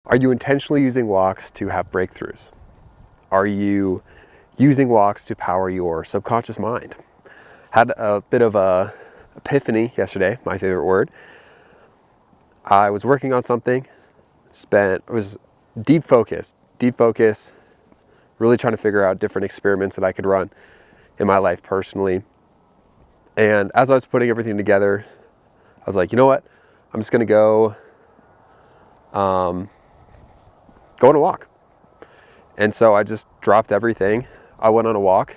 Are you intentionally using walks to have breakthroughs? Are you using walks to power your subconscious mind? Had a bit of a epiphany yesterday, my favorite word. I was working on something, was deep focus, really trying to figure out different experiments that I could run in my life personally. And as I was putting everything together, I was like, you know what? I'm just going to go on a walk. And so I just dropped everything. I went on a walk.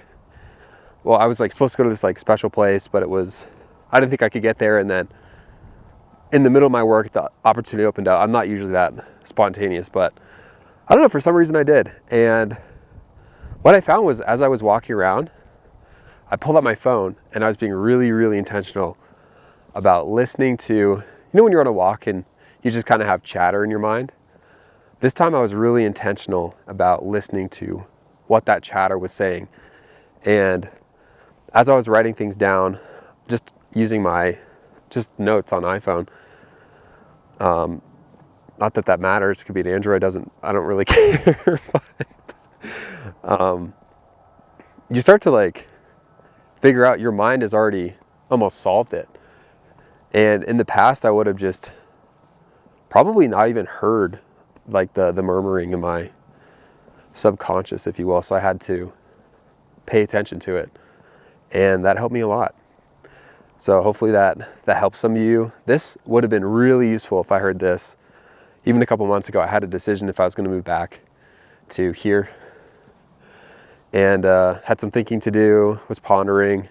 Well, I was supposed to go to this special place, but I didn't think I could get there. And then in the middle of my work, the opportunity opened up. I'm not usually that spontaneous, but I don't know, for some reason I did. And what I found was, as I was walking around, I pulled out my phone and I was being really, really intentional about listening to, when you're on a walk and you just kind of have chatter in your mind. This time I was really intentional about listening to what that chatter was saying. And as I was writing things down, just using my notes on iPhone, not that matters, it could be an Android, I don't really care. But, you start to figure out your mind has already almost solved it. And in the past, I would have just probably not even heard the murmuring in my subconscious, if you will. So I had to pay attention to it. And that helped me a lot. So hopefully that helps some of you. This would have been really useful if I heard this even a couple months ago. I had a decision if I was going to move back to here. And had some thinking to do, was pondering,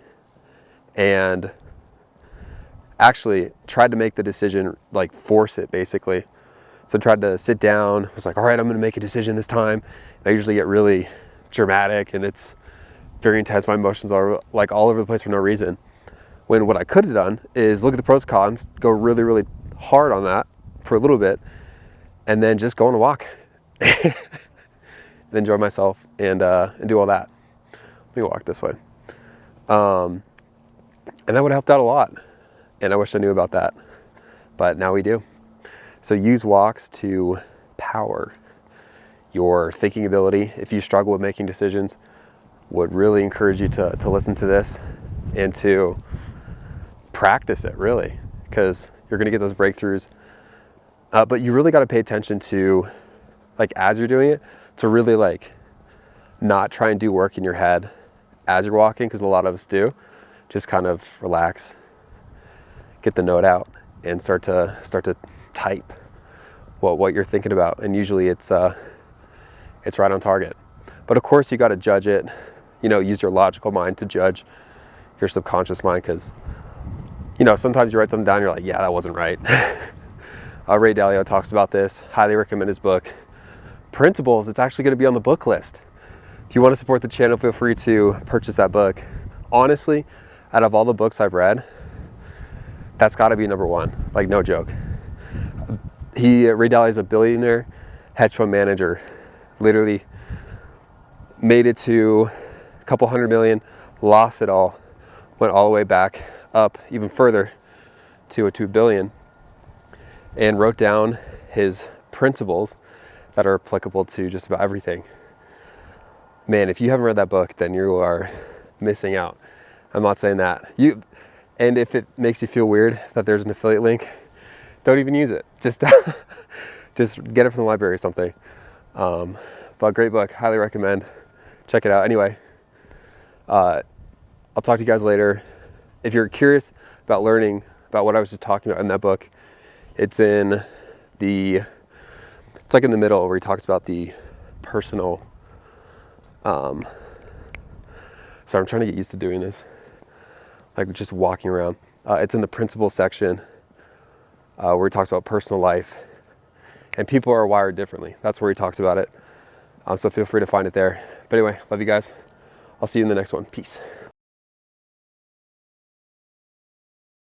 and actually tried to make the decision, force it basically. So I tried to sit down, was all right, I'm gonna make a decision this time. And I usually get really dramatic and it's very intense. My emotions are all over the place for no reason. When what I could have done is look at the pros and cons, go really, really hard on that for a little bit, and then just go on a walk and enjoy myself and do all that. Let me walk this way. And that would have helped out a lot. And I wish I knew about that, but now we do. So use walks to power your thinking ability. If you struggle with making decisions, would really encourage you to listen to this and to practice it, really, because you're going to get those breakthroughs. But you really got to pay attention to, as you're doing it, to really not try and do work in your head as you're walking, because a lot of us do. Just kind of relax, get the note out, and start to type what you're thinking about. And usually it's right on target. But of course you got to judge it. Use your logical mind to judge your subconscious mind, because sometimes you write something down and you're like, yeah, that wasn't right. Ray Dalio talks about this. Highly recommend his book Principles. It's actually going to be on the book list. If you want to support the channel, feel free to purchase that book. Honestly, out of all the books I've read, that's got to be number one. No joke. Ray Dalio is a billionaire hedge fund manager. Literally made it to a couple $100 million, lost it all, went all the way back up even further to a $2 billion, and wrote down his principles that are applicable to just about everything. Man, if you haven't read that book, then you are missing out. I'm not saying that. And if it makes you feel weird that there's an affiliate link, don't even use it. Just get it from the library or something. But great book, highly recommend. Check it out. Anyway, I'll talk to you guys later. If you're curious about learning about what I was just talking about in that book, it's in the middle where he talks about the personal. Sorry, I'm trying to get used to doing this. Just walking around. It's in the principles section where he talks about personal life, and people are wired differently. That's where he talks about it. So feel free to find it there. But anyway, love you guys. I'll see you in the next one. Peace.